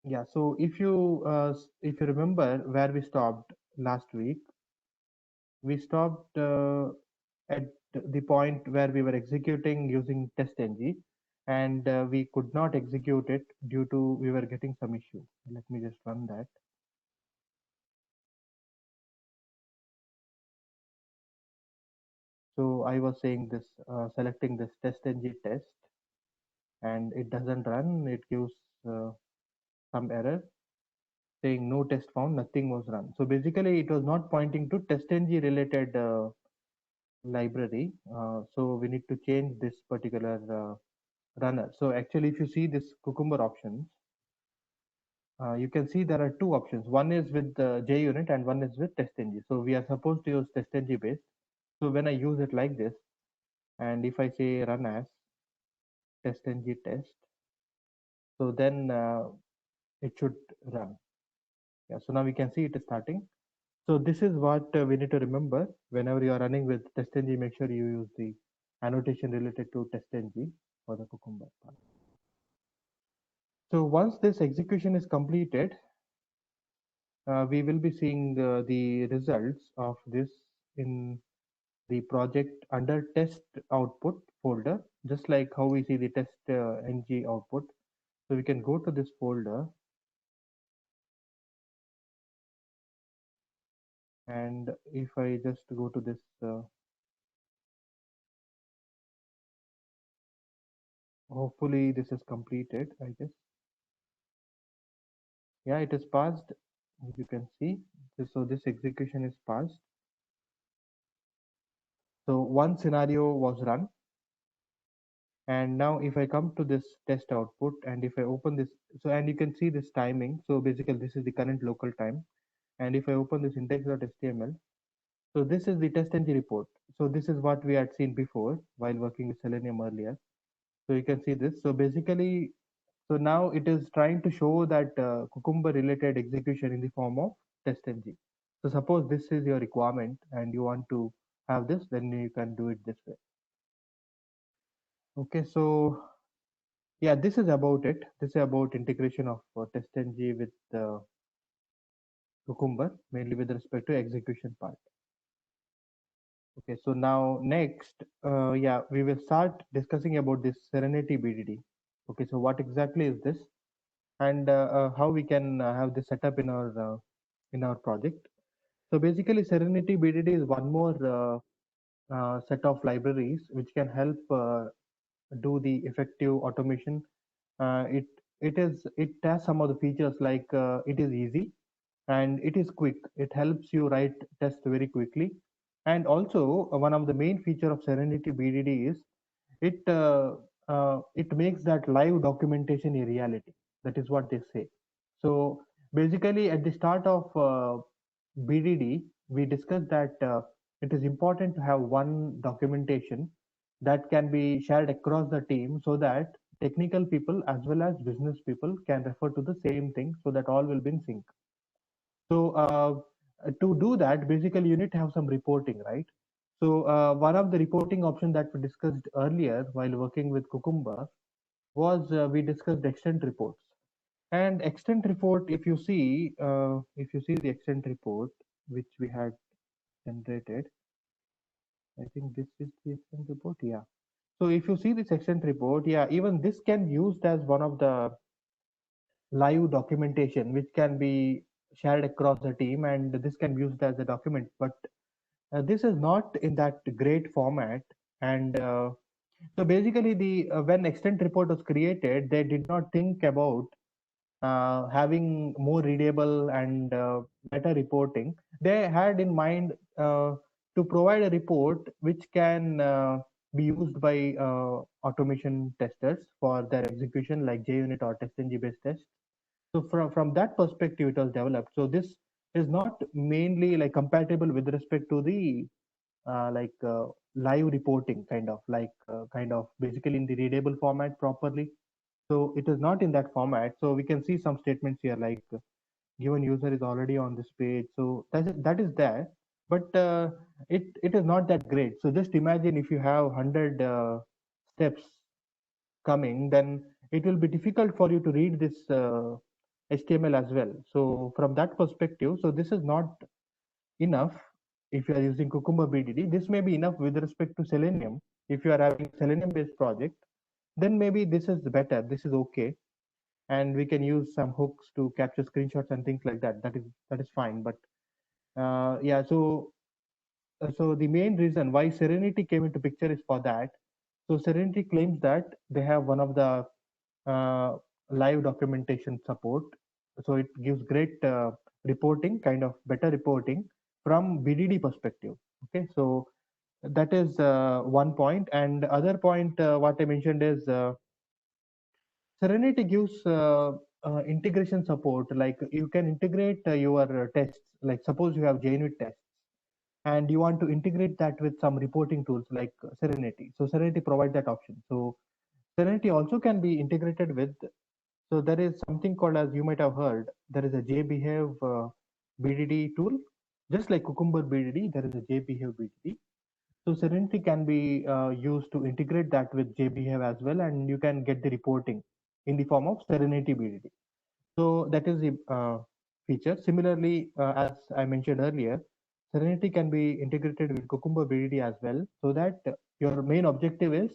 Yeah, so if you remember where we stopped last week, we stopped at the point where we were executing using TestNG, and we could not execute it due to we were getting some issue. Let me just run that. So I was saying this, selecting this TestNG test, and it doesn't run. It gives uh, some error saying no test found, nothing was run. So basically, it was not pointing to TestNG related library. So we need to change this particular runner. So actually, if you see this Cucumber options, you can see there are two options. One is with the JUnit and one is with TestNG. So we are supposed to use TestNG based. So when I use it like this, and if I say run as TestNG test, so then it should run. Yeah. So now we can see it is starting. So this is what we need to remember whenever you are running with TestNG. Make sure you use the annotation related to TestNG for the Cucumber part. So once this execution is completed, we will be seeing the results of this in the project under test output folder, just like how we see the test ng output. So we can go to this folder, and if I just go to this, hopefully this is completed, I guess. Yeah, it is passed. You can see this, so this execution is passed. So one scenario was run. And now if I come to this test output and if I open this, so and you can see this timing. So basically this is the current local time. And if I open this index.html, so this is the TestNG report. So this is what we had seen before while working with Selenium earlier. So you can see this. So basically, so now it is trying to show that Cucumber related execution in the form of TestNG. So suppose this is your requirement and you want to have this, then you can do it this way. Okay, so yeah, this is about it. This is about integration of TestNG with Cucumber, mainly with respect to execution part. Okay, so now next, yeah, we will start discussing about this Serenity BDD. Okay, so what exactly is this, and how we can have this set up in our project. So basically, Serenity BDD is one more set of libraries which can help do the effective automation. It has some of the features like it is easy and it is quick. It helps you write tests very quickly. And also one of the main feature of Serenity BDD is it makes that live documentation a reality. That is what they say. So basically, at the start of BDD, we discussed that it is important to have one documentation that can be shared across the team so that technical people as well as business people can refer to the same thing so that all will be in sync. So to do that, basically you need to have some reporting, right? So one of the reporting options that we discussed earlier while working with Cucumber was we discussed extent reports. And extent report, if you see the extent report which we had generated, I think this is the extent report. Yeah. So if you see this extent report, yeah, even this can be used as one of the live documentation which can be shared across the team, and this can be used as a document. But this is not in that great format, and so basically the when extent report was created, they did not think about having more readable and better reporting. They had in mind to provide a report which can be used by automation testers for their execution, like JUnit or TestNG based tests. So from that perspective, it was developed. So this is not mainly like compatible with respect to the live reporting kind of basically in the readable format properly. So it is not in that format. So we can see some statements here like given user is already on this page. So that is there, but it is not that great. So just imagine if you have 100 steps coming, then it will be difficult for you to read this HTML as well. So from that perspective, so this is not enough if you are using Cucumber BDD. This may be enough with respect to Selenium. If you are having Selenium based project, then maybe this is better. This is okay, and we can use some hooks to capture screenshots and things like that. That is fine. But yeah, so the main reason why Serenity came into picture is for that. So Serenity claims that they have one of the uh, live documentation support. So it gives great reporting, kind of better reporting from BDD perspective. Okay, so that is one point. And other point, what I mentioned is Serenity gives integration support. Like you can integrate your tests. Like suppose you have JUnit tests and you want to integrate that with some reporting tools like Serenity. So Serenity provides that option. So Serenity also can be integrated with. So there is something called, as you might have heard, there is a JBehave BDD tool, just like Cucumber BDD. There is a JBehave BDD. So Serenity can be used to integrate that with JBehave as well, and you can get the reporting in the form of Serenity BDD. So that is the feature. Similarly, as I mentioned earlier, Serenity can be integrated with Cucumber BDD as well, so that your main objective is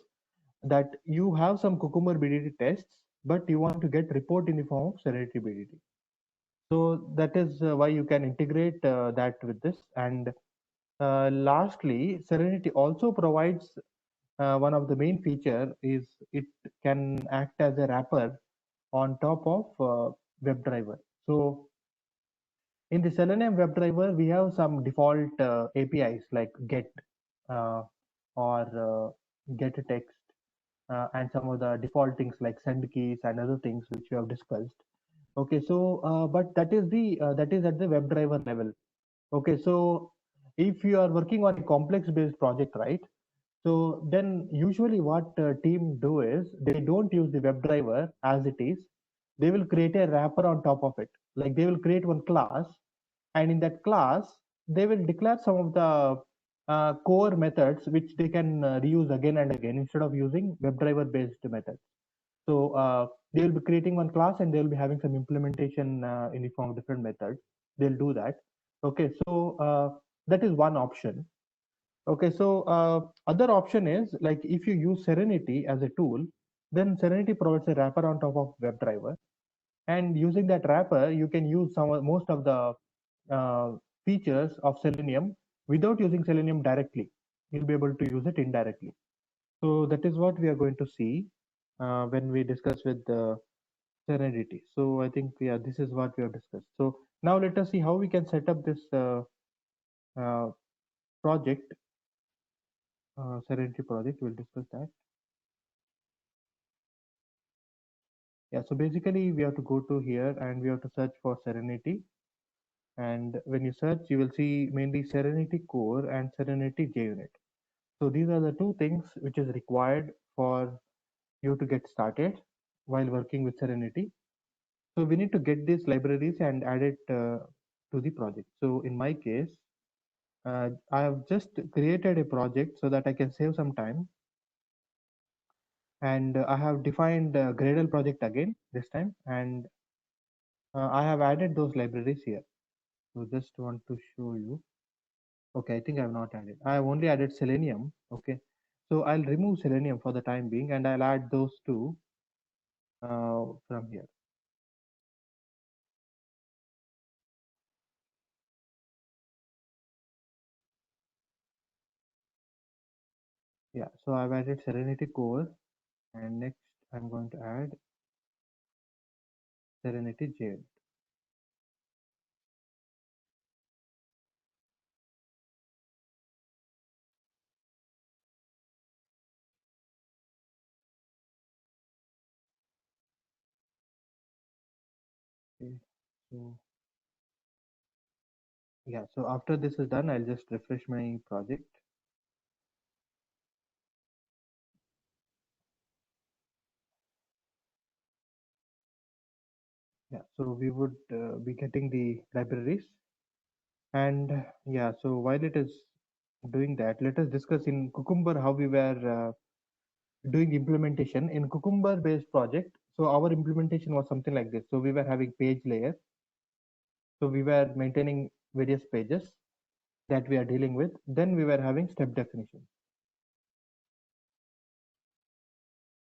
that you have some Cucumber BDD tests, but you want to get report in the form of Serenity BDD. So that is why you can integrate that with this. And lastly, Serenity also provides one of the main feature is it can act as a wrapper on top of WebDriver. So in the Selenium WebDriver, we have some default APIs like get uh, or get text and some of the default things like send keys and other things which we have discussed. Okay, so but that is at the WebDriver level. Okay, so if you are working on a complex based project, right? So then usually what team do is they don't use the WebDriver as it is. They will create a wrapper on top of it. Like they will create one class, and in that class they will declare some of the core methods which they can reuse again and again instead of using WebDriver based methods. So they will be creating one class and they will be having some implementation in the form of different methods. They'll do that. Okay, so that is one option. Okay, so other option is like if you use Serenity as a tool, then Serenity provides a wrapper on top of WebDriver, and using that wrapper, you can use most of the features of Selenium without using Selenium directly. You'll be able to use it indirectly. So that is what we are going to see when we discuss with the Serenity. So I think yeah, this is what we have discussed. So now let us see how we can set up this uh, project, Serenity project. We'll discuss that. Yeah, so basically we have to go to here and we have to search for Serenity. And when you search, you will see mainly Serenity Core and Serenity JUnit. So these are the two things which is required for you to get started while working with Serenity. So we need to get these libraries and add it to the project. So in my case, I have just created a project so that I can save some time. And I have defined Gradle project again this time, and I have added those libraries here. So just want to show you. Okay, I think I have not added. I have only added Selenium. Okay, so I'll remove Selenium for the time being, and I'll add those two from here. Yeah, so I've added Serenity Core, and next I'm going to add Serenity Jail. Okay, so yeah, so after this is done, I'll just refresh my project. Yeah, so we would be getting the libraries, and yeah, so while it is doing that, let us discuss in Cucumber how we were doing implementation in Cucumber based project. so our implementation was something like this. So we were having page layer. So we were maintaining various pages that we are dealing with. Then we were having step definition,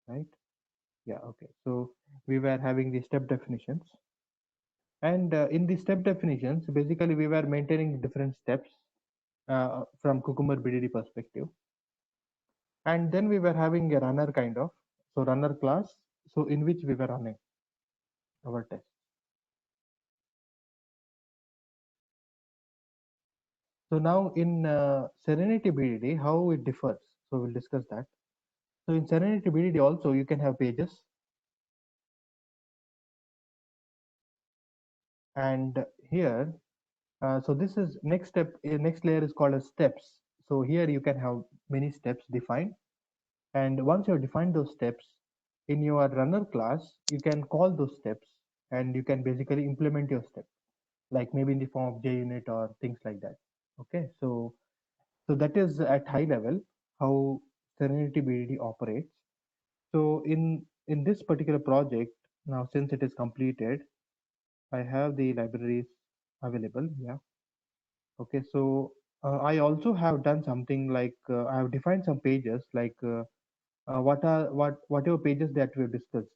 right? Yeah, okay. So we were having the step definitions. And in the step definitions, basically we were maintaining different steps from Cucumber BDD perspective. And then we were having a runner kind of, so runner class, so in which we were running our test. So now in Serenity BDD, how it differs. So we'll discuss that. So in Serenity BDD also, you can have pages. And here, so this is next step, next layer is called as steps. So here you can have many steps defined. And once you have defined those steps in your runner class, you can call those steps and you can basically implement your step, like maybe in the form of JUnit or things like that. Okay, so that is at high level how Serenity BDD operates. So in this particular project, now since it is completed, I have the libraries available. Yeah. Okay. So I also have done something like I have defined some pages like whatever pages that we have discussed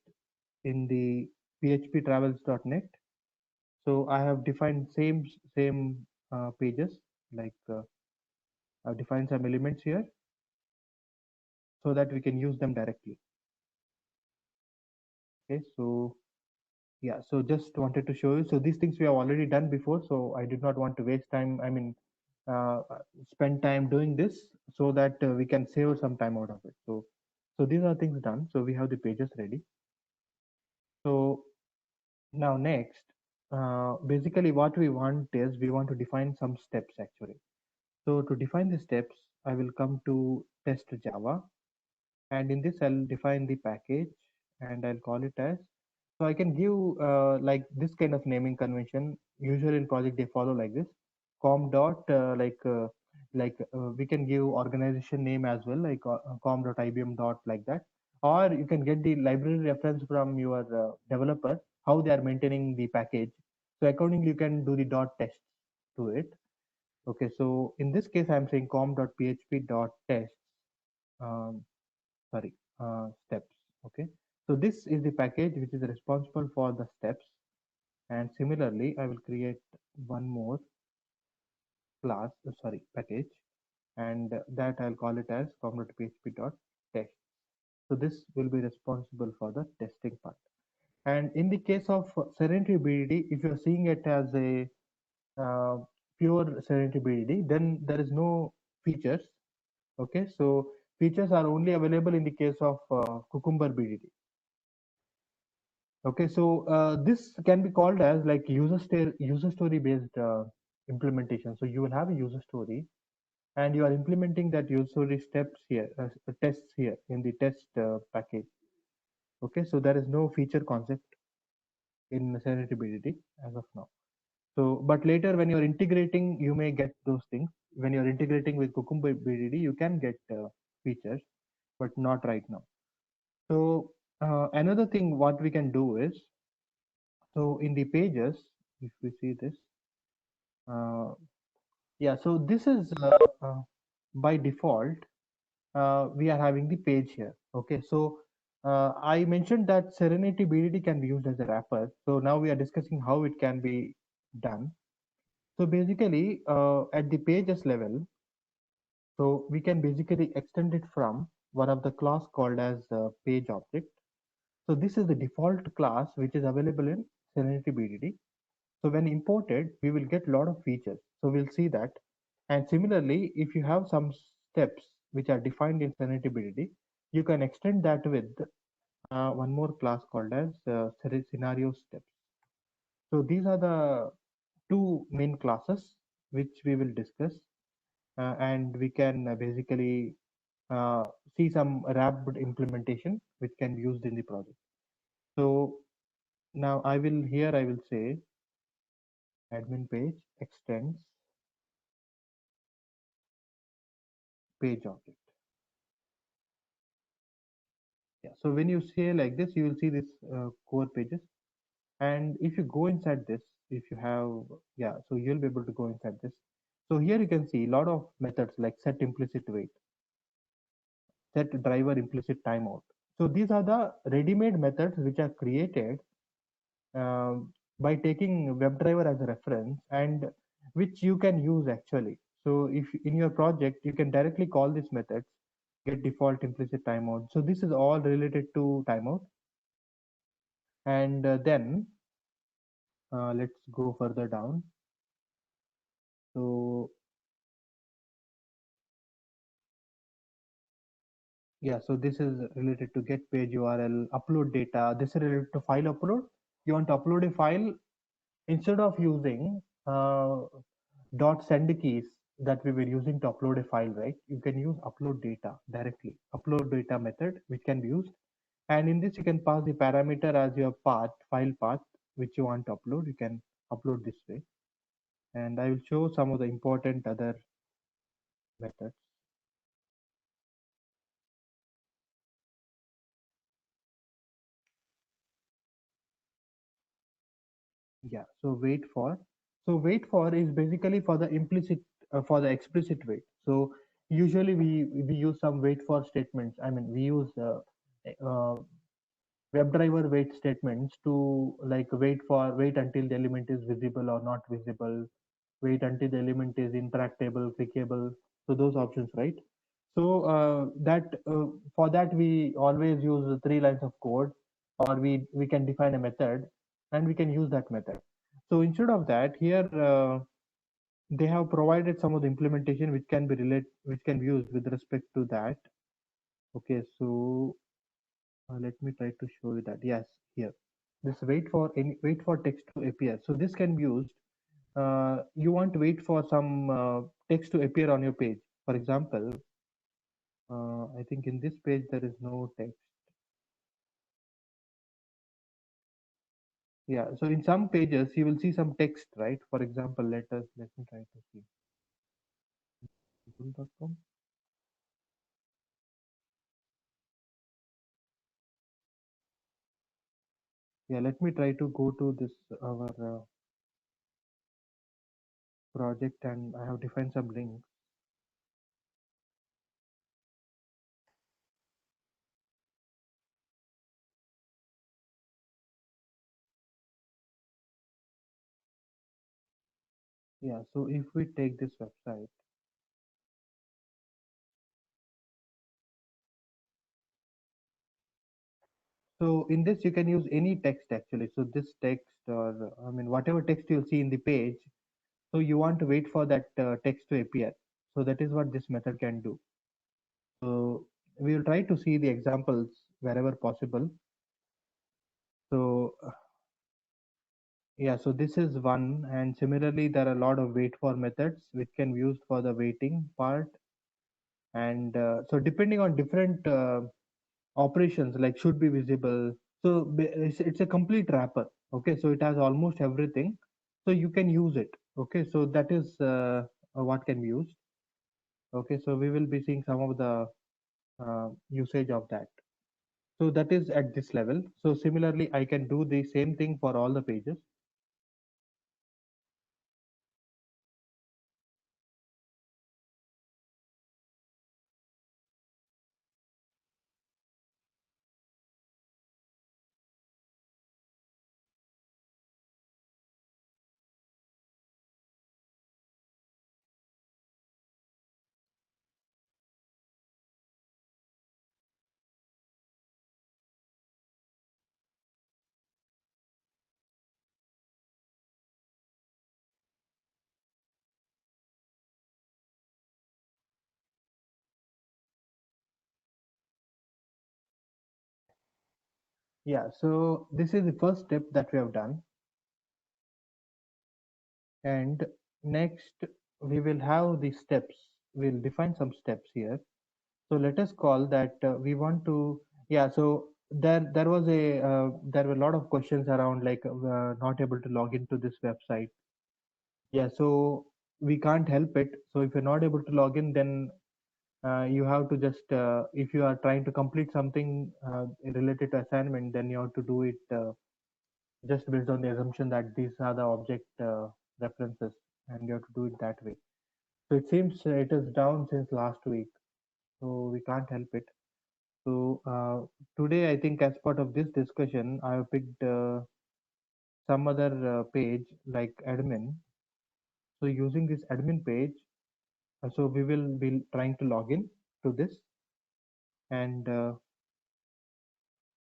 in the phptravels.net. So I have defined same pages like I've defined some elements here so that we can use them directly. Okay. So yeah, so just wanted to show you. So these things we have already done before, so I did not want to waste time. I mean, uh, spend time doing this so that we can save some time out of it. So these are things done. So we have the pages ready. So now next, basically what we want is we want to define some steps actually. So to define the steps, I will come to test Java, and in this I'll define the package and I'll call it as, so I can give like this kind of naming convention. Usually in project they follow like this, com dot we can give organization name as well, like com.ibm dot like that, or you can get the library reference from your developer how they are maintaining the package. So accordingly you can do the dot test to it. Okay, so in this case I'm saying com.php dot test. Um, sorry, steps. Okay, so this is the package which is responsible for the steps, and similarly I will create one more class, sorry, package, and that I'll call it as com.php.test. So this will be responsible for the testing part. And in the case of Serenity BDD, if you're seeing it as a uh, pure Serenity BDD, then there is no features. Okay, so features are only available in the case of Cucumber BDD. Okay, so this can be called as like user story based implementation. So you will have a user story, and you are implementing that user story steps here, tests here in the test package. Okay, so there is no feature concept in Serenity BDD as of now. So, but later when you're integrating, you may get those things. When you're integrating with Cucumber BDD, you can get features, but not right now. So another thing what we can do is, so in the pages, if we see this, uh, yeah, so this is by default, we are having the page here. Okay, so I mentioned that Serenity BDD can be used as a wrapper. So now we are discussing how it can be done. So basically, at the pages level, so we can basically extend it from one of the class called as page object. So this is the default class which is available in Serenity BDD. So when imported, we will get a lot of features. So we'll see that. And similarly, if you have some steps which are defined in Serenity BDD, you can extend that with one more class called as scenario steps. So these are the two main classes which we will discuss, and we can basically uh, see some wrapped implementation which can be used in the project. So now I will say admin page extends page object. Yeah. So when you say like this, you will see this core pages. And if you go inside this, if you have, yeah, so you'll be able to go inside this. So here you can see a lot of methods like set implicit wait, set driver implicit timeout. So these are the ready-made methods which are created by taking WebDriver as a reference and which you can use actually. So if in your project, you can directly call these methods, get default implicit timeout. So this is all related to timeout. And then let's go further down. So yeah, so this is related to get page URL, upload data. This is related to file upload. You want to upload a file instead of using dot send keys that we were using to upload a file, right? You can use upload data directly, upload data method, which can be used. And in this, you can pass the parameter as your path, file path, which you want to upload. You can upload this way. And I will show some of the important other methods. Yeah, so wait for. So wait for is basically for the implicit, for the explicit wait. So usually we use some wait for statements. I mean, we use uh, WebDriver wait statements to like wait until the element is visible or not visible, wait until the element is interactable, clickable. So those options, right? So that for that we always use 3 lines of code, or we can define a method and we can use that method. So instead of that, here they have provided some of the implementation which can be used with respect to that. Okay, so let me try to show you that. Yes, here this wait for text to appear. So this can be used. You want to wait for some text to appear on your page. For example, I think in this page there is no text. Yeah, so in some pages you will see some text, right? For example, let me try to see. Google.com. Yeah, let me try to go to this our project, and I have defined some links. Yeah, so if we take this website, so in this you can use any text actually. So this text, or I mean whatever text you'll see in the page, so you want to wait for that text to appear. So that is what this method can do. So we will try to see the examples wherever possible. So yeah, so this is one, and similarly there are a lot of wait for methods which can be used for the waiting part. And so depending on different operations, like should be visible. So it's a complete wrapper. Okay, so it has almost everything. So you can use it. Okay, so that is what can be used. Okay, so we will be seeing some of the usage of that. So that is at this level. So similarly, I can do the same thing for all the pages. Yeah, so this is the first step that we have done. And next, we will have the steps. We'll define some steps here. So let us call that we want to, yeah, so there was a, there were a lot of questions around like not able to log into this website. Yeah, so we can't help it. So if you're not able to log in, then you have to just if you are trying to complete something related to assignment, then you have to do it just based on the assumption that these are the object references, and you have to do it that way. So it seems it is down since last week, so we can't help it. So today, I think as part of this discussion, I have picked some other page like admin. So using this admin page, so we will be trying to log in to this, and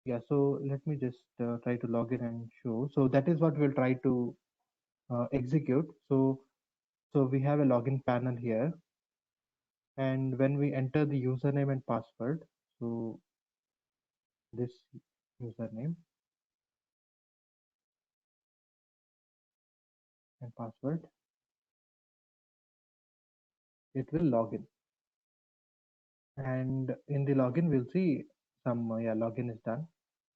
yeah, so let me just try to log in and show. So that is what we'll try to execute. So we have a login panel here, and when we enter the username and password, so this username and password, it will log in. And in the login, we'll see some yeah, login is done.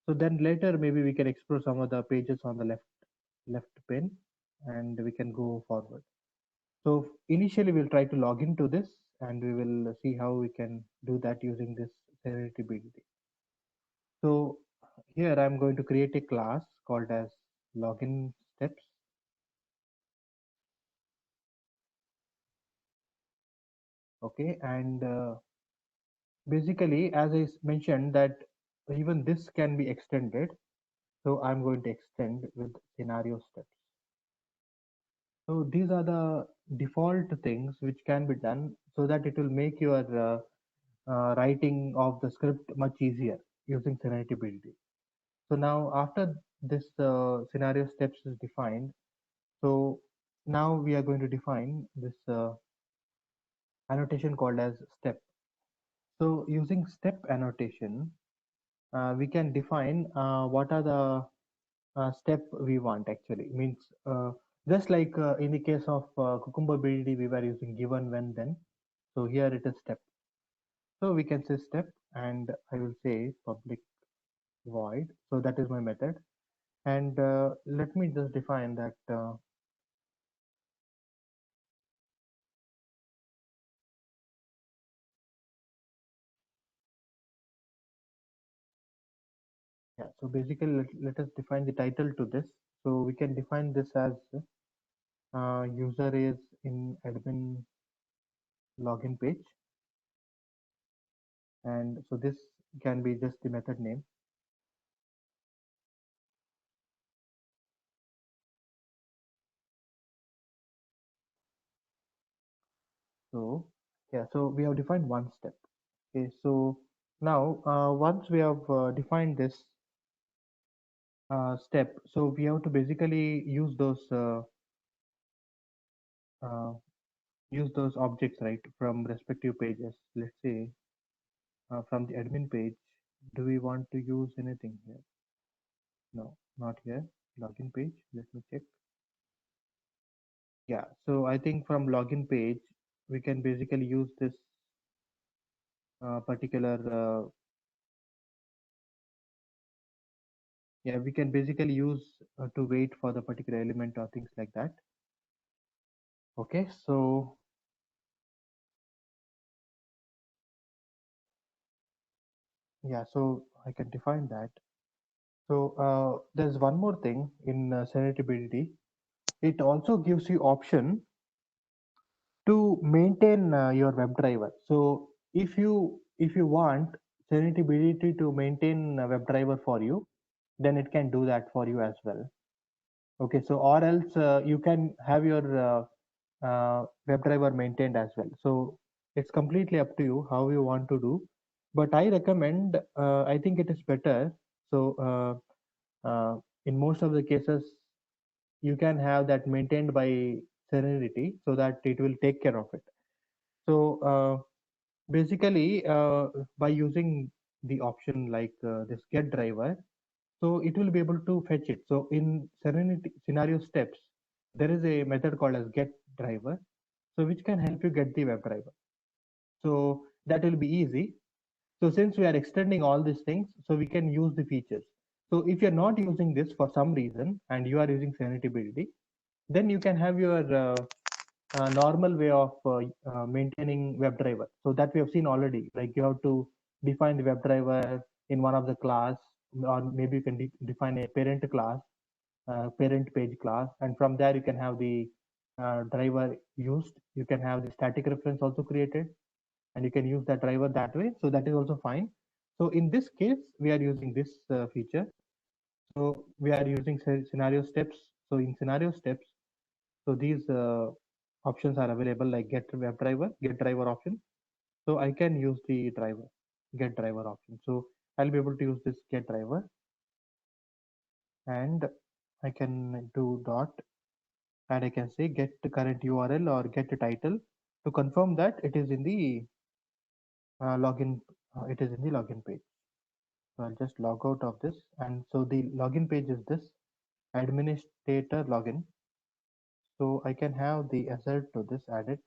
So then later maybe we can explore some of the pages on the left pane, and we can go forward. So initially we'll try to log into this, and we will see how we can do that using this Serenity BDD. So here I'm going to create a class called as login steps. Okay, and basically as I mentioned that even this can be extended. So I'm going to extend with scenario steps. So these are the default things which can be done so that it will make your writing of the script much easier using Serenity BDD. So now after this scenario steps is defined, so now we are going to define this annotation called as step. So using step annotation, we can define what are the step we want actually. Means just like in the case of Cucumber BDD, we were using given, when, then. So here it is step. So we can say step, and I will say public void. So that is my method. And let me just define that yeah, so basically let us define the title to this. So we can define this as user is in admin login page, and so this can be just the method name. So yeah, so we have defined one step. Okay, so now once we have defined this step, so we have to basically uh, use those objects, right, from respective pages. Let's say from the admin page, do we want to use anything here? No, not here. Login page, let me check. Yeah, so I think from login page, we can basically use this particular, yeah, we can basically use to wait for the particular element or things like that. Okay, so yeah, so I can define that. So there's one more thing in Serenity BDD. It also gives you option to maintain your WebDriver. So if you want Serenity BDD to maintain a WebDriver for you, then it can do that for you as well. Okay, so or else you can have your WebDriver maintained as well. So it's completely up to you how you want to do. But I recommend, I think it is better. So in most of the cases, you can have that maintained by Serenity so that it will take care of it. So basically, by using the option like this get driver, so it will be able to fetch it. So in Serenity scenario steps, there is a method called as get driver, so which can help you get the WebDriver. So that will be easy. So since we are extending all these things, so we can use the features. So if you're not using this for some reason and you are using Serenity BDD, then you can have your normal way of maintaining WebDriver. So that we have seen already. Like you have to define the WebDriver in one of the class, or maybe you can define a parent class, parent page class, and from there you can have the driver used. You can have the static reference also created, and you can use that driver that way. So that is also fine. So in this case, we are using this feature. So we are using scenario steps. So in scenario steps, so these options are available like get WebDriver, get driver option. So I can use the driver, get driver option. So I'll be able to use this get driver, and I can do dot, and I can say get the current URL or get the title to confirm that it is in the login. It is in the login page. So I'll just log out of this, and so the login page is this administrator login. So I can have the assert to this added.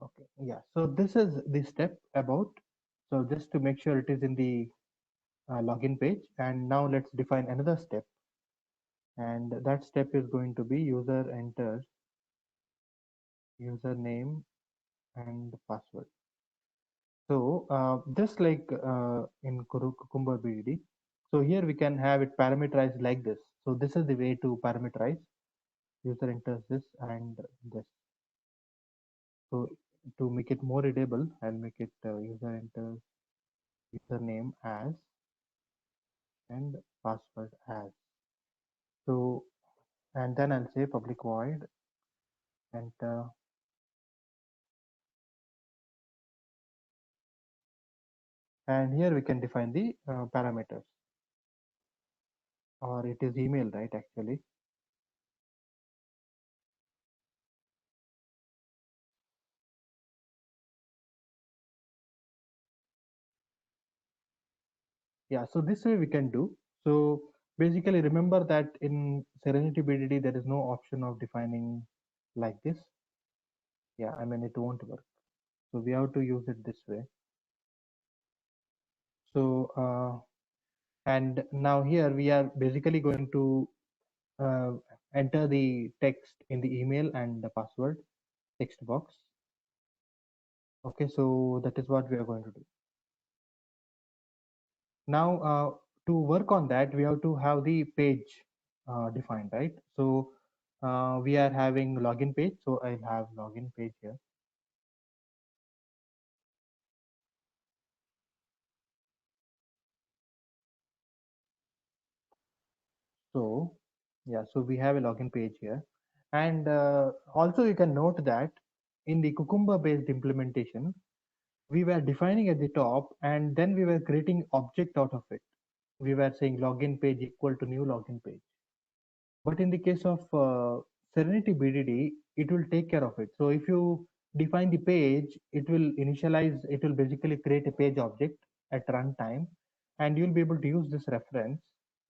Okay, yeah. So this is the step about. So just to make sure it is in the login page. And now let's define another step. And that step is going to be user enters username and password. So just like in Cucumber BDD, so here we can have it parameterized like this. So this is the way to parameterize. User enters this and this. So to make it more readable, I'll make it user enters username as and password as. So and then I'll say public void enter, and here we can define the parameters, or it is email, right? Actually, yeah. So this way we can do. So basically, remember that in Serenity BDD there is no option of defining like this. Yeah, I mean it won't work. So we have to use it this way. So and now here we are basically going to uh, enter the text in the email and the password text box. Okay, so that is what we are going to do. Now, to work on that, we have to have the page defined, right? So we are having login page. So I'll have login page here. So yeah, so we have a login page here. And also you can note that in the Cucumber based implementation, we were defining at the top and then we were creating object out of it. We were saying login page equal to new login page. But in the case of Serenity BDD, it will take care of it. So if you define the page, it will initialize, it will basically create a page object at runtime, and you'll be able to use this reference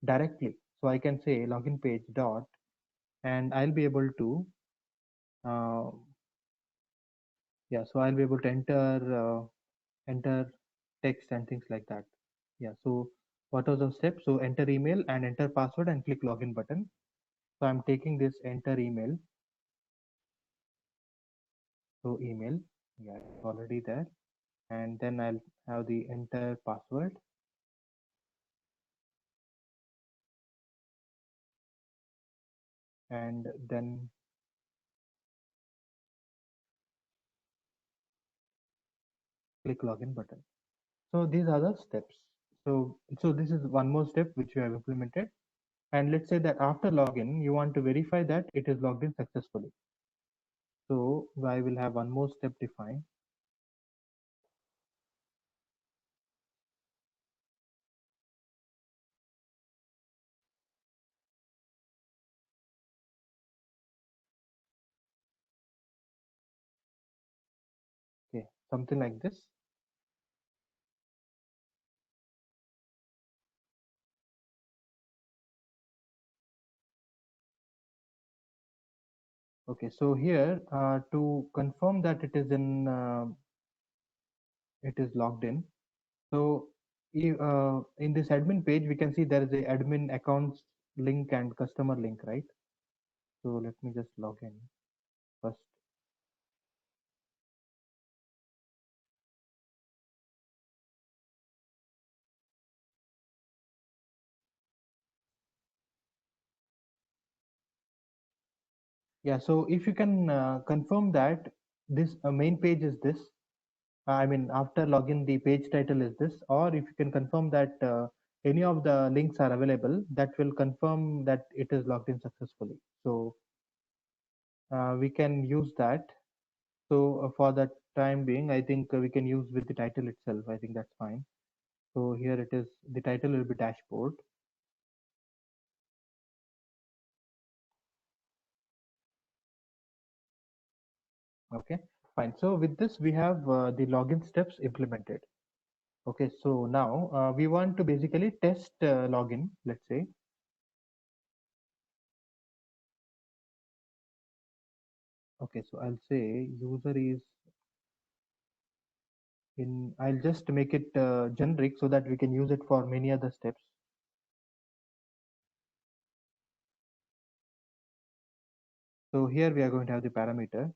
directly. So I can say login page dot, and I'll be able to, uh, yeah, so I'll be able to enter text and things like that. Yeah, so what are those steps? So enter email and enter password and click login button. So I'm taking this enter email. So email, yeah, it's already there. And then I'll have the enter password, and then click login button. So these are the steps. So this is one more step which we have implemented. And let's say that after login, you want to verify that it is logged in successfully. So I will have one more step defined. something like this. Okay, so here to confirm that it is logged in. So in this admin page, we can see there is a admin accounts link and customer link, right? So let me just log in first. Yeah, so if you can confirm that this main page is this, I mean, after login, the page title is this, or if you can confirm that any of the links are available, that will confirm that it is logged in successfully. So we can use that. So for the time being, I think we can use with the title itself. I think that's fine. So here it is. The title will be dashboard. Okay, fine. So with this, we have the login steps implemented. Okay, so now we want to basically test login, let's say. Okay, so I'll say user is in, I'll just make it generic so that we can use it for many other steps. So here we are going to have the parameter.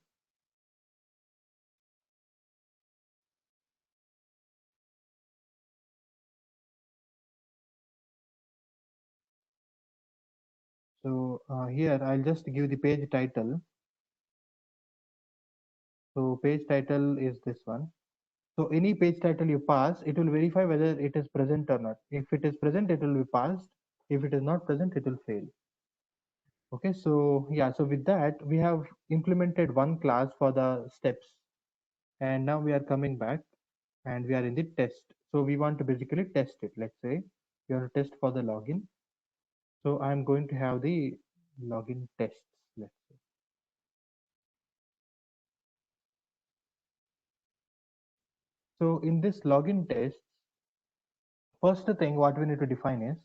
So here I'll just give the page title. So page title is this one. So any page title you pass, it will verify whether it is present or not. If it is present, it will be passed. If it is not present, it will fail. Okay, so yeah, so with that, we have implemented one class for the steps. And now we are coming back and we are in the test. So we want to basically test it. Let's say you want to test for the login. So I'm going to have the login tests. Let's say. So in this login test, first thing what we need to define is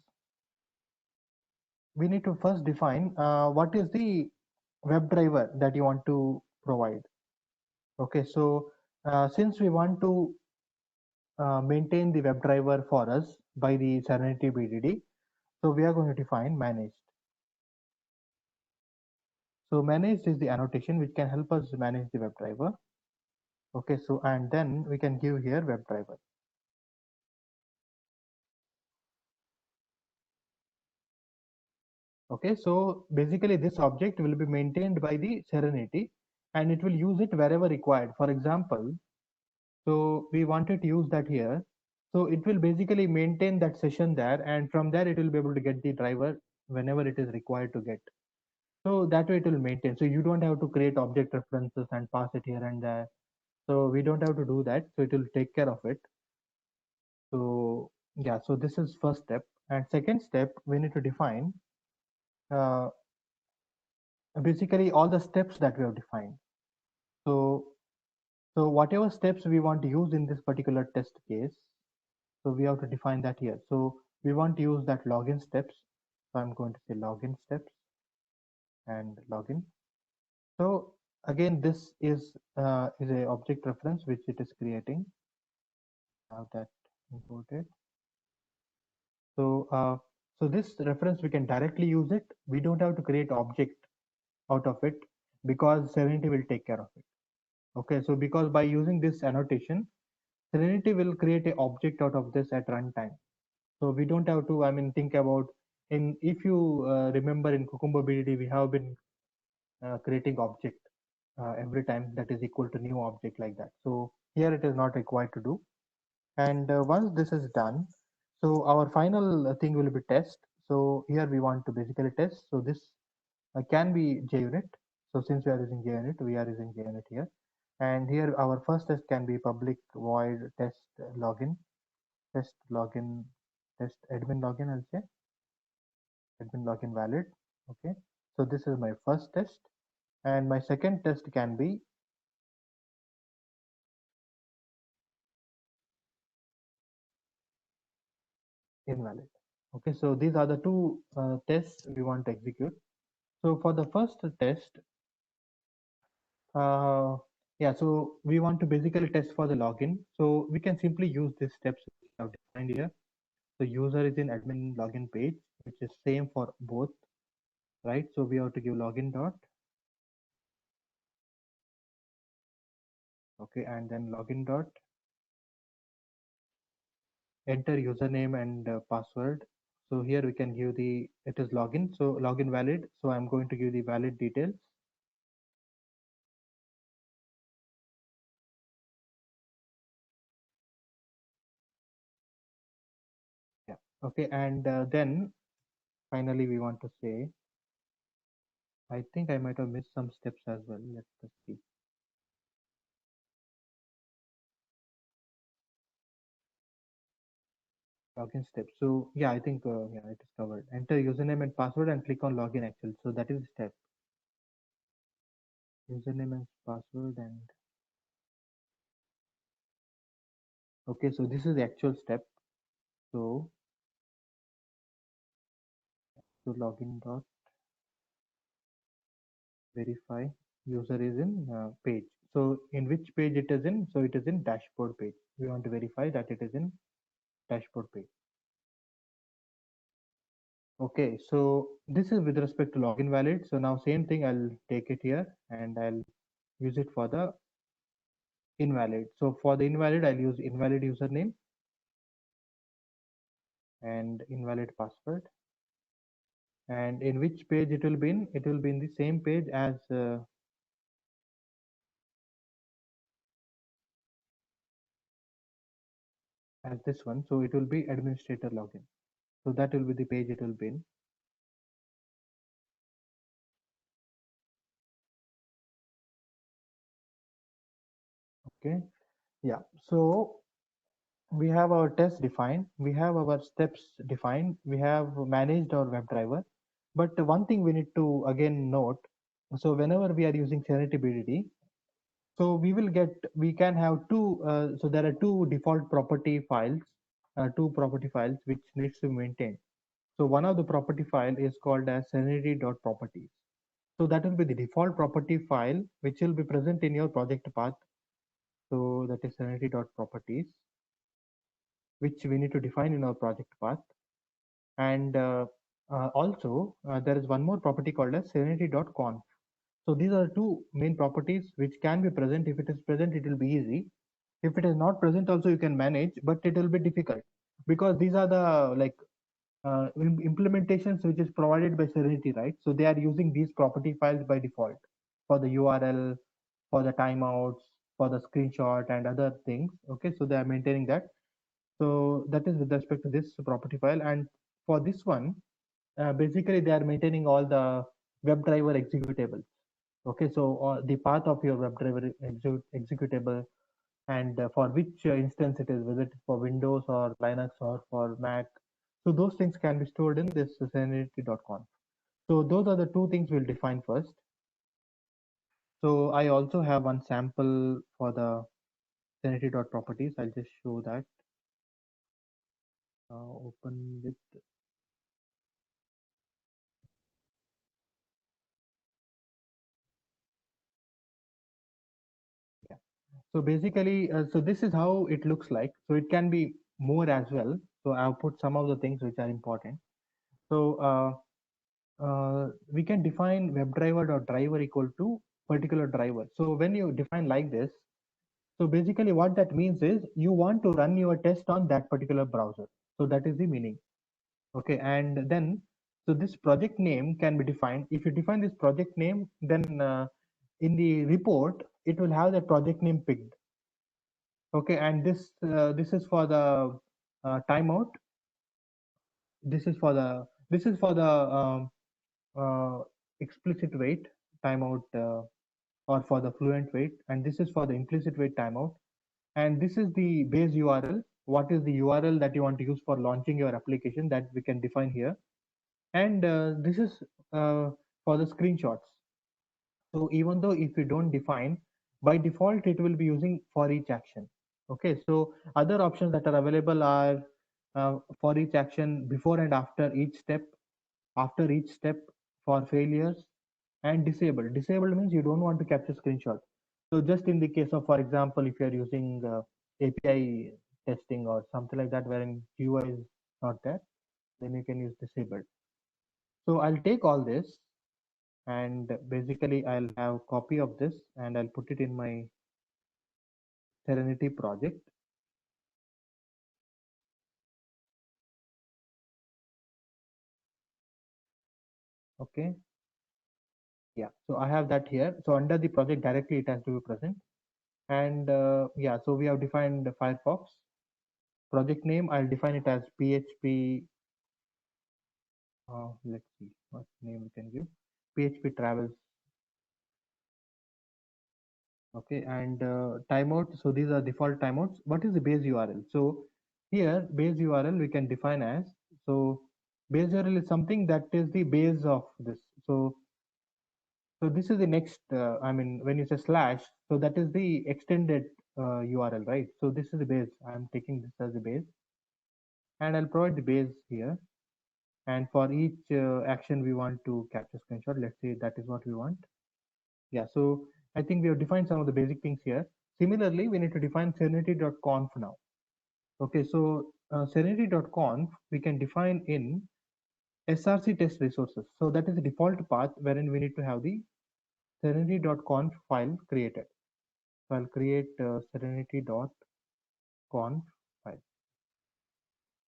we need to first define what is the web driver that you want to provide. Okay, so since we want to maintain the web driver for us by the Serenity BDD, so we are going to define managed. So managed is the annotation which can help us manage the web driver. Okay, so and then we can give here web driver. Okay, so basically this object will be maintained by the Serenity and it will use it wherever required. For example, so we wanted to use that here. So it will basically maintain that session there and from there it will be able to get the driver whenever it is required to get. So that way it will maintain. So you don't have to create object references and pass it here and there. So we don't have to do that. So it will take care of it. So yeah, so this is first step. And second step, we need to define uh, basically all the steps that we have defined. So so whatever steps we want to use in this particular test case, so we have to define that here. So we want to use that login steps. So I'm going to say login steps and login. So again, this is a object reference which it is creating. Have that imported. So so this reference we can directly use it. We don't have to create object out of it because Serenity will take care of it. Okay, so because by using this annotation, Serenity will create a object out of this at runtime. So we don't have to, I mean, think about in if you remember in Cucumber BDD, we have been creating object every time that is equal to new object like that. So here it is not required to do. And once this is done, so our final thing will be test. So here we want to basically test. So this can be JUnit. So since we are using JUnit, we are using JUnit here. And here our first test can be public void test login, test login, test admin login, I'll say admin login valid. Okay. So this is my first test. And my second test can be invalid. Okay, so these are the two tests we want to execute. So for the first test, uh, yeah, so we want to basically test for the login. So we can simply use these steps we have defined here. The user is in admin login page, which is same for both, right? So we have to give login dot, okay, and then login dot, enter username and password. So here we can give it is login, so login valid. So I'm going to give the valid details. Yeah. Okay, and then finally we want to say, I think I might have missed some steps as well. Let's just see. Login steps. So yeah, I think yeah, it is covered. Enter username and password and click on login actually. So that is the step. Username and password and okay, so this is the actual step. So login dot verify user is in page. So in which page it is in? So it is in dashboard page. We want to verify that it is in dashboard page. Okay, so this is with respect to login valid. So now same thing, I'll take it here and I'll use it for the invalid. So for the invalid, I'll use invalid username and invalid password. And in which page it will be in? It will be in the same page as this one. So it will be administrator login. So that will be the page it will be in. Okay. Yeah. So we have our test defined, we have our steps defined, we have managed our WebDriver. But one thing we need to again note, so whenever we are using Serenity BDD, so we can have two, so there are two default property files, two property files which needs to be maintained. So one of the property file is called as serenity.properties. So that will be the default property file which will be present in your project path. So that is serenity.properties, which we need to define in our project path. And also, there is one more property called as serenity.conf. So these are two main properties which can be present. If it is present, it will be easy. If it is not present, also you can manage, but it will be difficult because these are the like implementations which is provided by Serenity, right? So they are using these property files by default for the URL, for the timeouts, for the screenshot and other things. Okay, so they are maintaining that. So that is with respect to this property file. And for this one, basically they are maintaining all the WebDriver executables. Okay, so the path of your WebDriver executable and for which instance it is, whether it's for Windows or Linux or for Mac. So those things can be stored in this serenity.conf. So those are the two things we'll define first. So I also have one sample for the serenity.properties. I'll just show that. Open with. Yeah. So basically, so this is how it looks like. So it can be more as well. So I've put some of the things which are important. So we can define WebDriver.driver equal to particular driver. So when you define like this, so basically what that means is you want to run your test on that particular browser. So that is the meaning. Okay, and then so this project name can be defined. If you define this project name, then in the report it will have the project name picked. Okay, and this is for the timeout. This is for the explicit wait timeout, or for the fluent wait, and this is for the implicit wait timeout. And this is the base URL. What is the URL that you want to use for launching your application, that we can define here. And this is for the screenshots. So even though if you don't define, by default it will be using for each action. Okay, so other options that are available are for each action, before and after each step, for failures, and disabled means you don't want to capture screenshot. So just in the case of, for example, if you're using API testing or something like that wherein GUI is not there, then you can use disabled. So I'll take all this, and basically I'll have copy of this and I'll put it in my Serenity project. Okay, yeah, so I have that here. So under the project directly it has to be present. And yeah, so we have defined the Firefox. Project name, I'll define it as PHP. Let's see what name we can give. PHP Travels. Okay, and timeout. So these are default timeouts. What is the base URL? So here, base URL we can define as, so base URL is something that is the base of this. So this is the next. I mean, when you say slash, so that is the extended URL, right? So this is the base. I'm taking this as the base, and I'll provide the base here. And for each action we want to capture screenshot, let's say that is what we want. Yeah, so I think we have defined some of the basic things here. Similarly, we need to define serenity.conf now. Okay, so serenity.conf we can define in src test resources. So that is the default path wherein we need to have the serenity.conf file created. So I'll create serenity.conf file.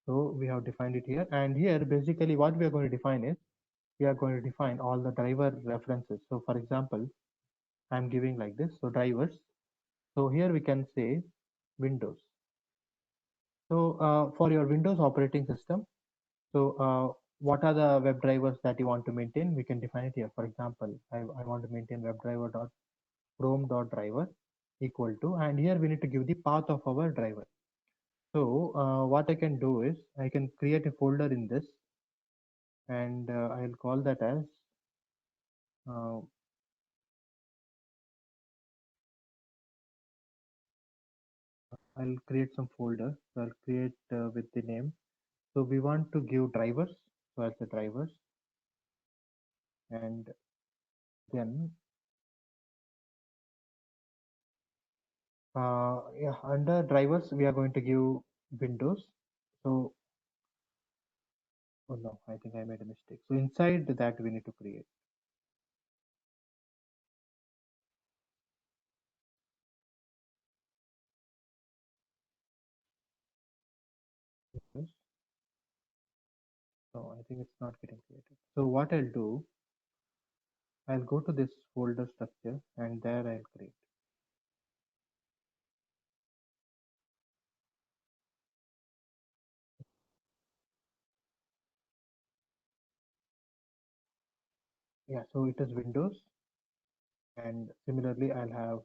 So we have defined it here, and here basically what we are going to define is, we are going to define all the driver references. So for example, I'm giving like this, so drivers. So here we can say Windows. So for your Windows operating system, so what are the web drivers that you want to maintain? We can define it here. For example, I want to maintain webdriver.chrome.driver equal to, and here we need to give the path of our driver. So what I can do is I can create a folder in this, and I'll call that as uh, I'll create some folder. So I'll create with the name. So we want to give drivers. So as the drivers, and then yeah, under drivers we are going to give Windows. So oh no, I think I made a mistake. So inside that we need to create this. So I think it's not getting created. So what I'll do, I'll go to this folder structure and there I'll create. Yeah, so it is Windows, and similarly I'll have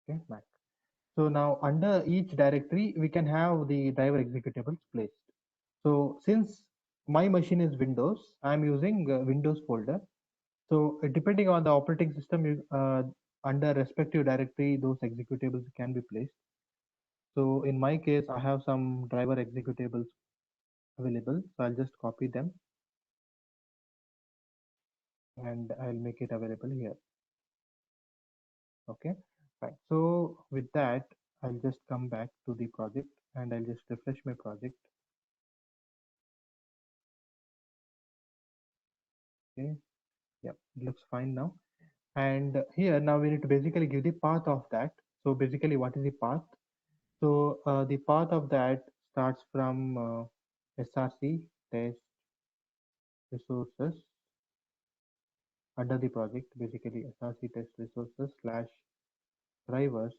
okay, Mac. So now under each directory we can have the driver executables placed. So since my machine is Windows, I'm using Windows folder. So depending on the operating system, under respective directory, those executables can be placed. So in my case, I have some driver executables available. So I'll just copy them and I'll make it available here. Okay, right. So with that, I'll just come back to the project and I'll just refresh my project. Okay, yeah, it looks fine now. And here now we need to basically give the path of that. So basically, what is the path? So the path of that starts from src test resources under the project, basically src test resources slash drivers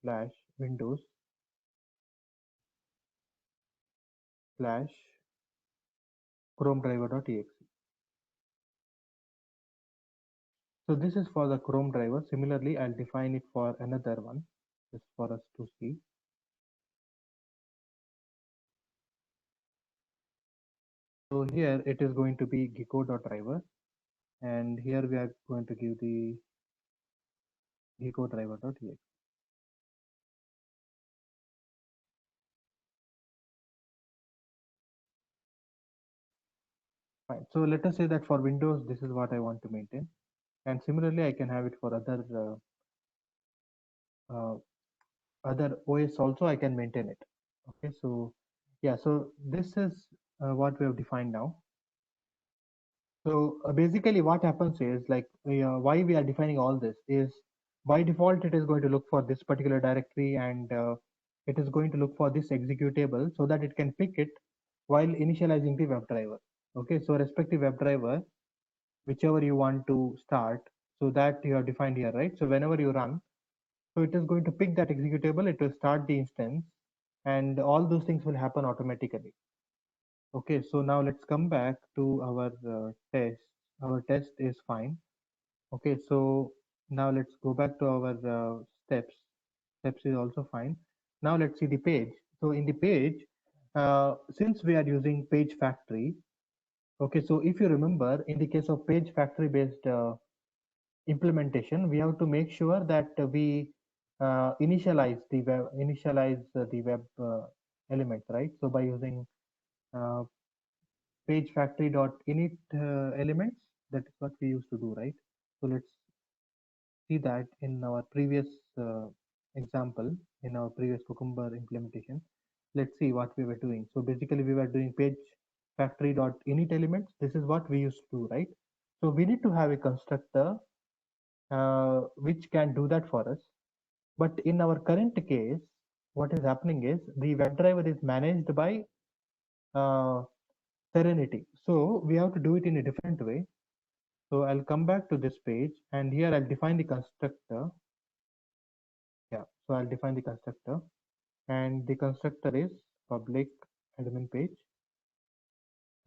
slash windows slash chrome driver.exe. So this is for the Chrome driver. Similarly, I'll define it for another one just for us to see. So here it is going to be gecko.driver, and here we are going to give the gecko driver.exe. Fine. So let us say that for Windows, this is what I want to maintain. And similarly, I can have it for other OS also, I can maintain it. Okay, so yeah, so this is what we have defined now. So basically what happens is like why we are defining all this is by default it is going to look for this particular directory, and it is going to look for this executable so that it can pick it while initializing the WebDriver. Okay, so respective WebDriver, whichever you want to start, so that you have defined here, right? So whenever you run, so it is going to pick that executable, it will start the instance, and all those things will happen automatically. Okay, so now let's come back to our test. Our test is fine. Okay, so now let's go back to our steps. Steps is also fine. Now let's see the page. So in the page, since we are using Page Factory, okay, so if you remember, in the case of Page Factory based implementation, we have to make sure that we initialize the web element, right? So by using uh, page factory dot init elements, that is what we used to do, right? So let's see that in our previous example, in our previous Cucumber implementation. Let's see what we were doing. So basically we were doing page factory dot init elements. This is what we used to do, right? So we need to have a constructor which can do that for us. But in our current case, what is happening is the WebDriver is managed by uh, Serenity. So we have to do it in a different way. So I'll come back to this page, and here I'll define the constructor. Yeah, so I'll define the constructor, and the constructor is public admin page.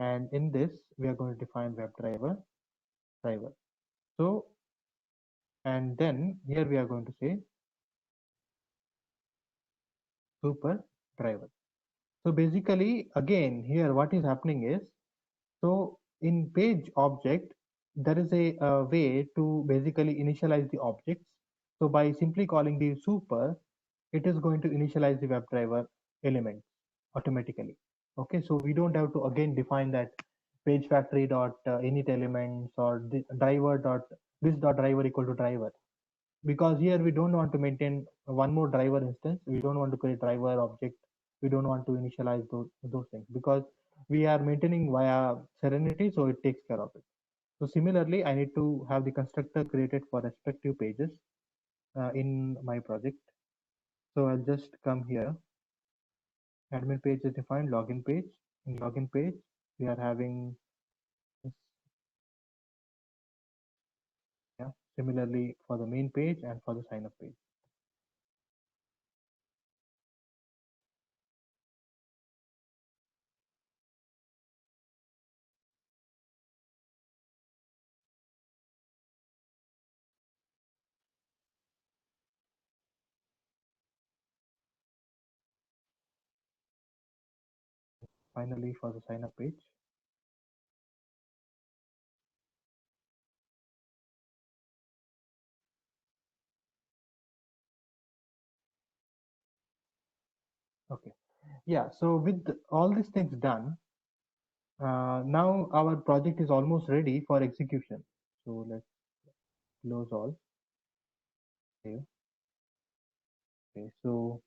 And in this, we are going to define WebDriver driver. So, and then here we are going to say super driver. So basically, again, here what is happening is, so in page object, there is a way to basically initialize the objects. So by simply calling the super, it is going to initialize the WebDriver element automatically. Okay, so we don't have to again define that page factory dot init elements or the driver dot this dot driver equal to driver, because here we don't want to maintain one more driver instance. We don't want to create driver object. We don't want to initialize those things because we are maintaining via Serenity, so it takes care of it. So similarly, I need to have the constructor created for respective pages in my project. So I'll just come here. Admin page is defined, login page. In login page, we are having this, yeah. Similarly for the main page and for the sign up page. Finally, for the sign up page. Okay. Yeah. So with all these things done, now our project is almost ready for execution. So let's close all. Okay. Okay. So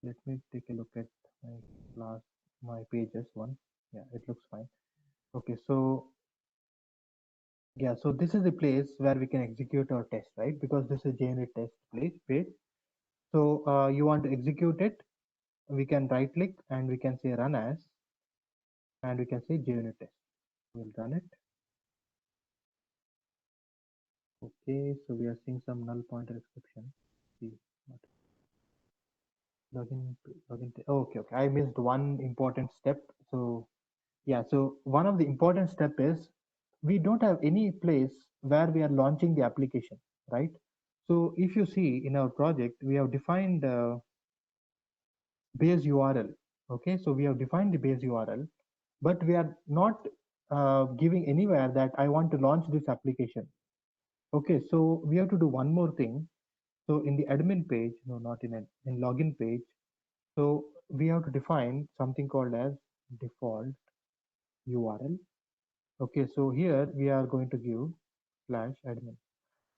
let me take a look at my last my pages one. Yeah, it looks fine. Okay. So yeah, so this is the place where we can execute our test, right? Because this is JUnit test page. So you want to execute it, we can right click and we can say run as, and we can say JUnit test. We'll run it. Okay, so we are seeing some null pointer exception. See what login. Oh, okay. I missed one important step. So yeah, so one of the important step is we don't have any place where we are launching the application, right? So if you see in our project, we have defined base URL. Okay, so we have defined the base URL, but we are not giving anywhere that I want to launch this application. Okay, so we have to do one more thing. So in the admin page, no, not in login page. So we have to define something called as default URL. Okay, so here we are going to give /admin.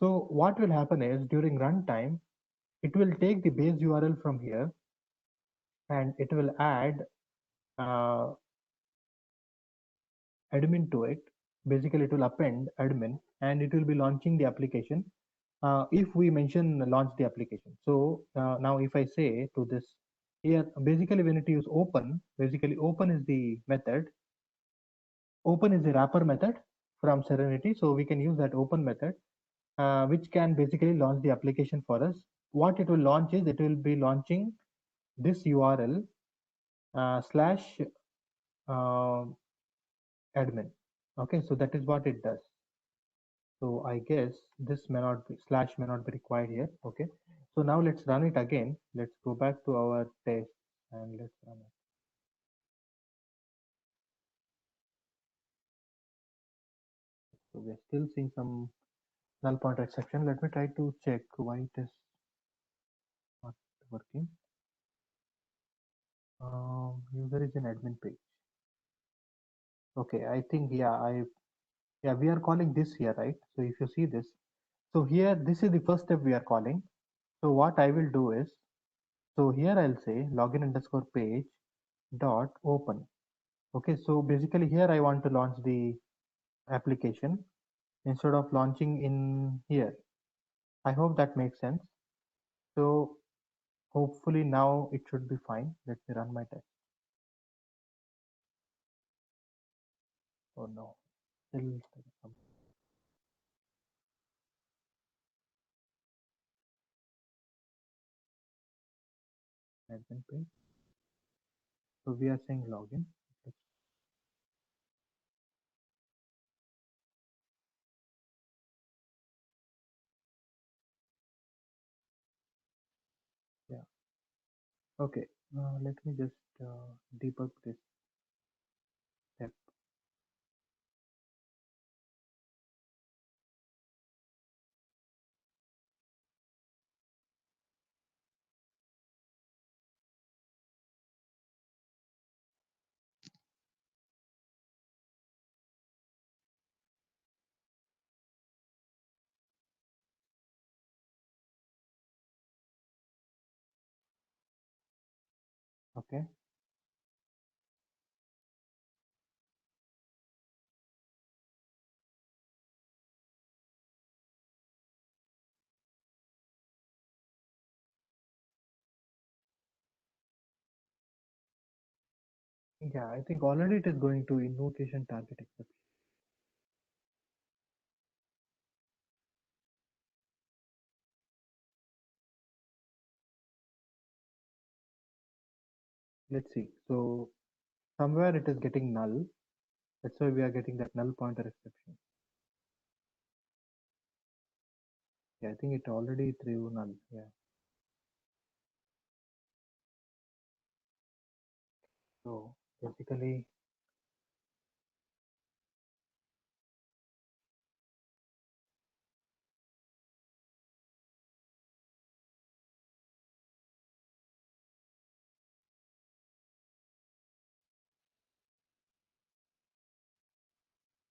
So what will happen is during runtime, it will take the base URL from here and it will add uh, admin to it. Basically, it will append admin and it will be launching the application if we mention launch the application. So now if I say to this here, basically we need to use open. Basically, open is the method. Open is the wrapper method from Serenity. So we can use that open method, which can basically launch the application for us. What it will launch is it will be launching this URL slash uh, admin. Okay, so that is what it does. So I guess this may not be slash may not be required here. Okay, so now let's run it again. Let's go back to our test and let's run it. So we're still seeing some null pointer exception. Let me try to check why it is not working. User is an admin page. Okay, I think yeah, we are calling this here, right? So if you see this, so here this is the first step we are calling. So what I will do is, so here I'll say login underscore page dot open. Okay, so basically here I want to launch the application instead of launching in here. I hope that makes sense. So hopefully now it should be fine. Let me run my test. Oh no, still some admin page. So we are saying login. Yeah. Okay. Let me just debug this step. Okay. Yeah, I think already it is going to invocation target exception. Let's see. So somewhere it is getting null. That's why we are getting that null pointer exception. Yeah, I think it already threw null. Yeah. So basically,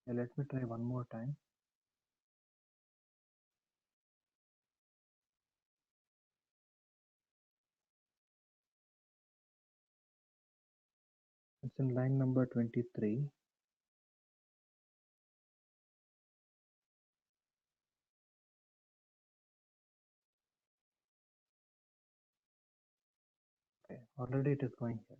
yeah, let me try one more time. It's in line number 23. Okay, already it is going here.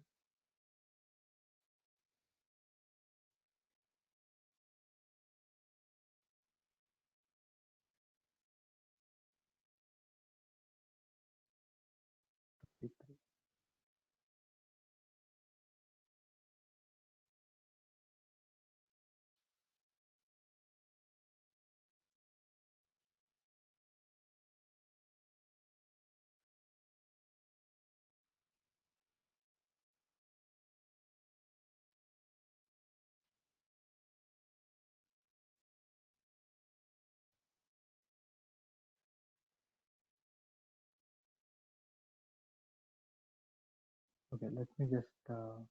Okay, let me just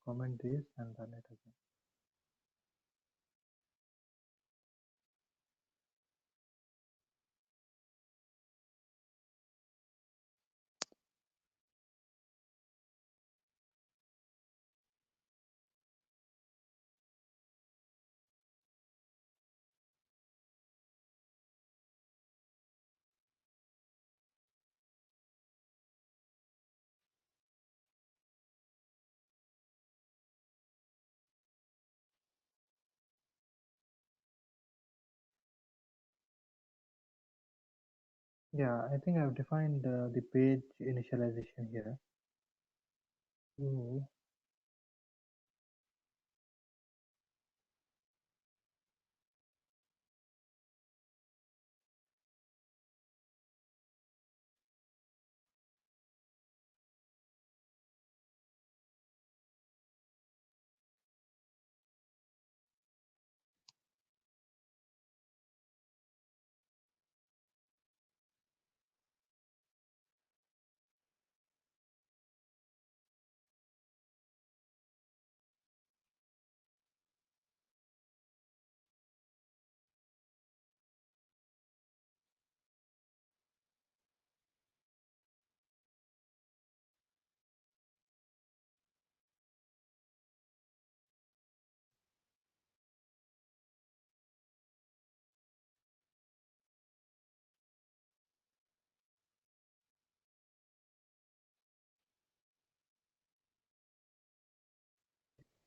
comment this and run it again. Yeah, I think I've defined the page initialization here. So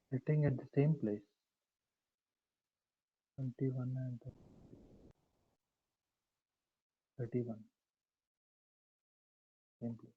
sitting at the same place, 21 and 31, same place.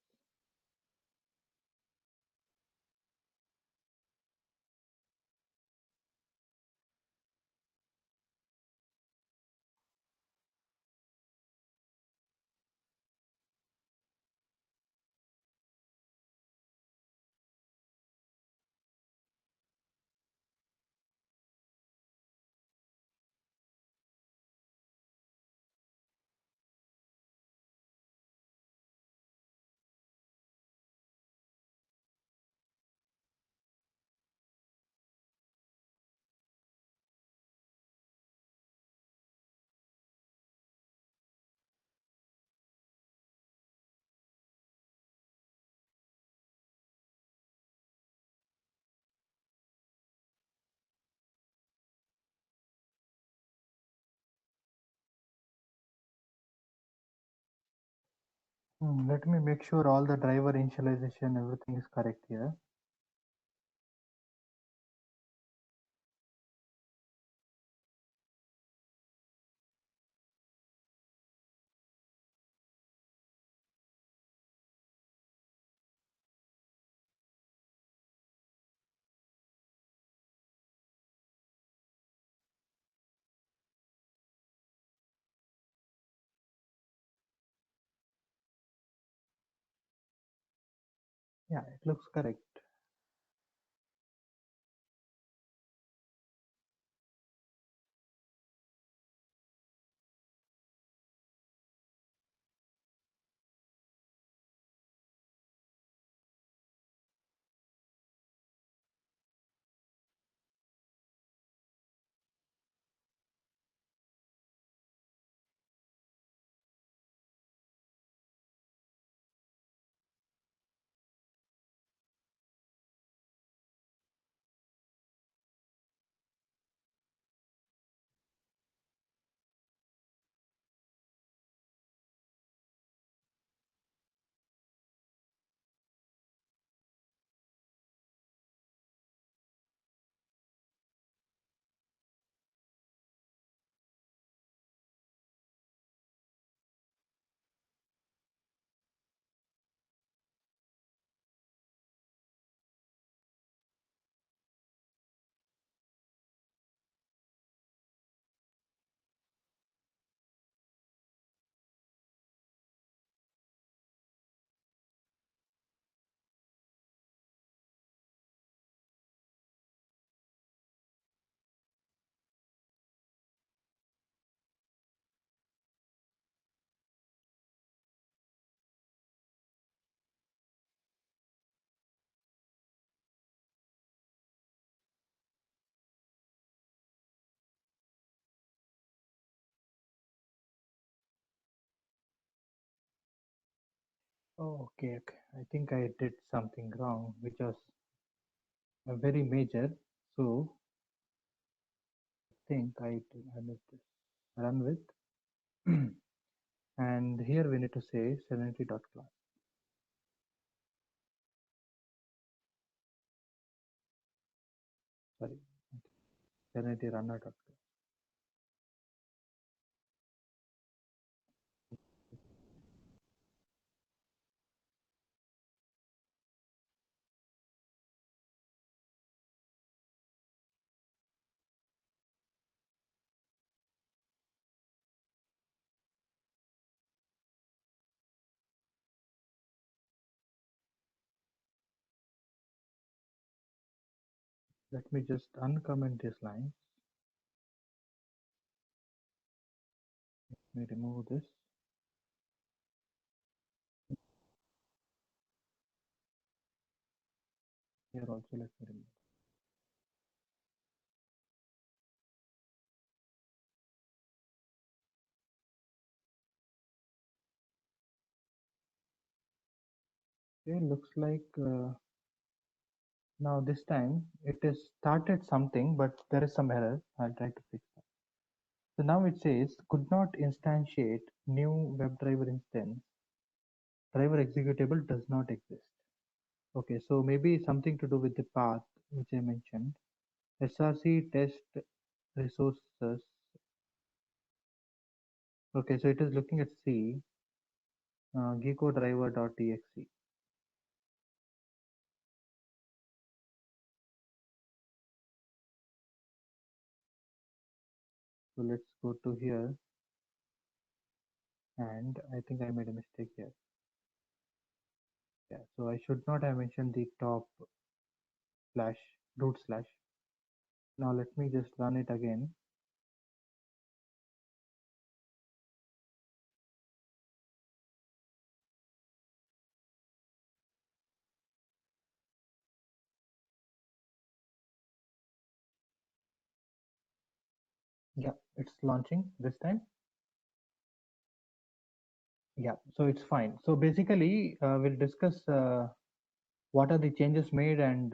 Let me make sure all the driver initialization, everything is correct here. Yeah, it looks correct. Oh, okay, okay. I think I did something wrong, which was very major. So I think I missed this. Run with. And here we need to say serenity.class. Sorry, serenity runner.class. Let me just uncomment this line. Let me remove this. Here also let me remove. Okay, looks like now this time it is started something, but there is some error. I'll try to fix that. So now it says could not instantiate new WebDriver instance. Driver executable does not exist. Okay, so maybe something to do with the path which I mentioned. SRC test resources. Okay, so it is looking at C, Gecko driver.exe. So let's go to here, and I think I made a mistake here. Yeah, so I should not have mentioned the top slash root slash. Now let me just run it again. Yeah, it's launching this time. Yeah, so it's fine. So basically, we'll discuss what are the changes made and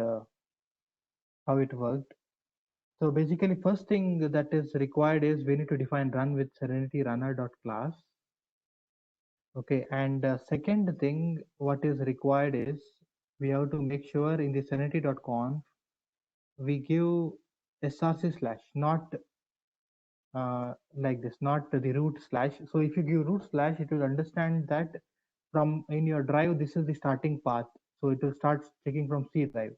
how it worked. So basically, first thing that is required is we need to define run with Serenity runner.class. Okay, and second thing, what is required is we have to make sure in the serenity.conf we give src slash, not like this, not the root slash. So if you give root slash, it will understand that from in your drive, this is the starting path. So it will start checking from C drive.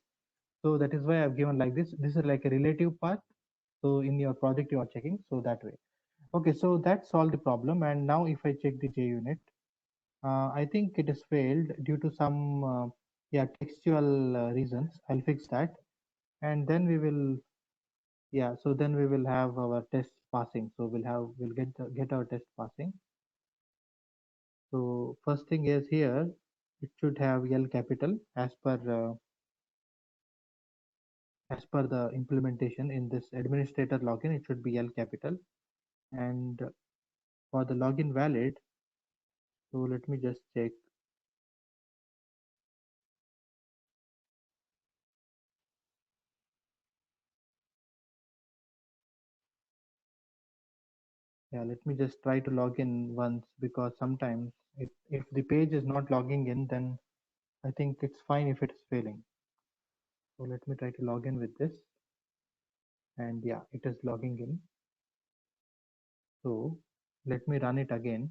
So that is why I've given like this. This is like a relative path. So in your project, you are checking. So that way. Okay, so that solved the problem. And now if I check the JUnit, I think it has failed due to some yeah, textual reasons. I'll fix that. And then we will, yeah, so then we will have our test passing. So we'll get our test passing. So first thing is here, it should have L capital as per the implementation in this administrator login. It should be L capital, and for the login valid. So let me just check. Yeah, let me just try to log in once, because sometimes if the page is not logging in, then I think it's fine if it's failing. So let me try to log in with this, and yeah, it is logging in. So let me run it again.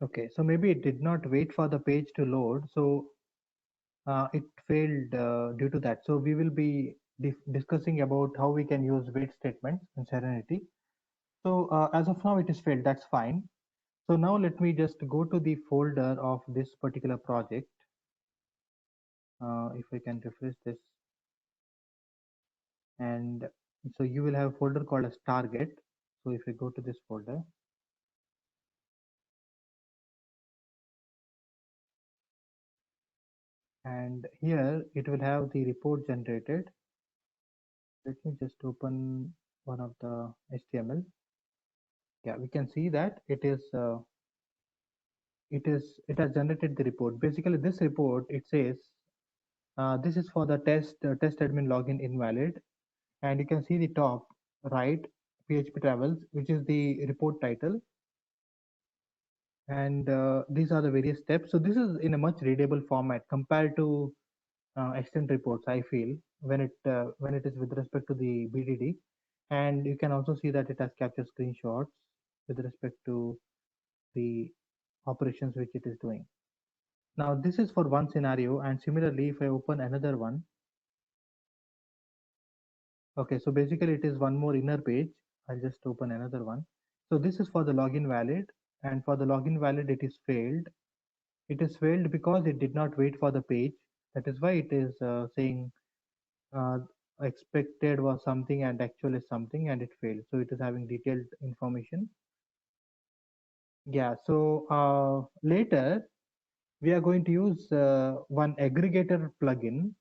Okay, so maybe it did not wait for the page to load, so it failed due to that. So we will be discussing about how we can use wait statements in Serenity. So as of now, it is failed. That's fine. So now let me just go to the folder of this particular project. If I can refresh this, and so you will have a folder called as target. So if I go to this folder, and here it will have the report generated. Let me just open one of the HTML. Yeah, we can see that it has generated the report. Basically, this report, it says this is for the test admin login invalid, and you can see the top right PHP travels, which is the report title, and these are the various steps. So this is in a much readable format compared to extent reports, I feel, when it is with respect to the BDD. And you can also see that it has captured screenshots with respect to the operations which it is doing. Now this is for one scenario, and similarly if I open another one, okay, so basically it is one more inner page. I'll just open another one. So this is for the login valid, and for the login valid it is failed. It is failed because it did not wait for the page. That is why it is saying uh, expected was something and actual is something, and it failed. So it is having detailed information. Yeah, so later we are going to use one aggregator plugin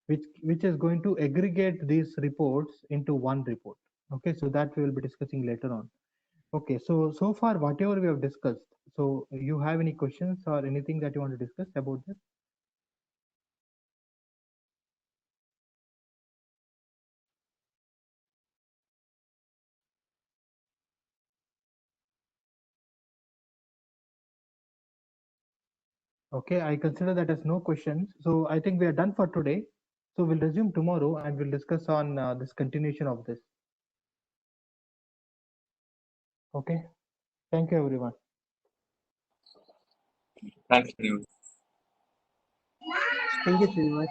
which is going to aggregate these reports into one report. Okay, so that we will be discussing later on. Okay, so far whatever we have discussed, so you have any questions or anything that you want to discuss about this? Okay, I consider that as no questions. So I think we are done for today. So we'll resume tomorrow and we'll discuss on this continuation of this. Okay, thank you everyone. Thank you. Thank you so much.